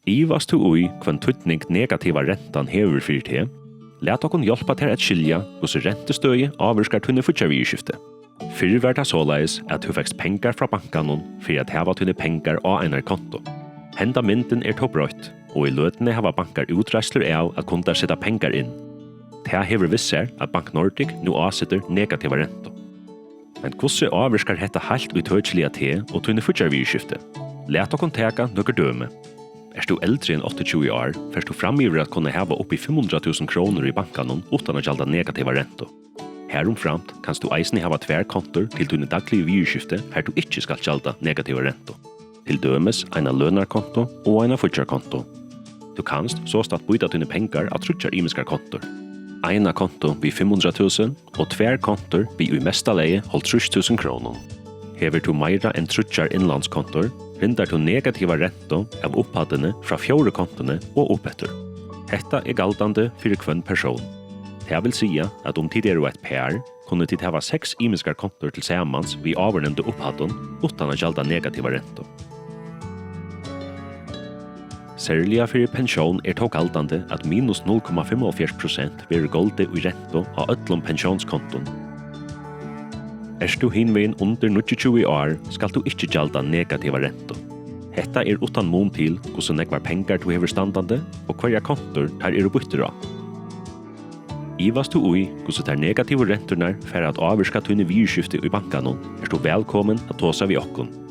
Ivast du ui kvann tutning negativa rentan hever fyrir te, lat okon hjelpa til at skilja hvordan rentestøye avvirskar tunne futjarvirskifte. Fyrr var det såleis at du fekst pengar fra bankanon fyrir at heva tunne pengar av einar konto. Henda mynden topprøyt, og i løtene hava bankar utreisler av at kundar setta pengar inn. Det hever visser at Bank Nordic nu avsetter negativa rento. Men hvordan avvirskar hetta halt uttøysliga te og tunne futjarvirskifte? Lat okon teka nokkur døme. Du eldre enn 28 år, først du framgiver at kunne hava oppi 500 000 kroner i bankanon utan å gjelda negativa rento. Heromframt kanst du eisne hava tver kontor til dine daglige virskifte her du ikke skal gjelda negativa rento. Til dømes eina lønarkonto og eina futjarkonto. Du kanst så statt byta dine pengar av trutjar imiskar kontor. Eina konto vi 500 000 og tver kontor vi i mesta leie holdt 30 000 kroner. Hever du meira enn trutjar innlandskontor, rindar du negativa rento av upphattene fra 4 kontone og oppetter. Hetta galdande fyrir kvann person. Det vil sia at tid et PR, kunne tid hava 6 imiskar kontor til samans vi avernevnte upphatten utan å gjalda negativa rento. Særliga fyrir pensjon tog galdande at minus 0,45% vil golde i rento av öllum pensjonskonton. Du hinvegin under 29 år, skal du ikke gjalda negativa rento. Hetta utan mun til hvordan nekvar pengar du hever standande og hverja kontor tar bytter av. Ivast du ui hvordan tar negativa rentornar for at avvirska tunne virskifte i bankanon, du velkommen at tåsa vi okkon.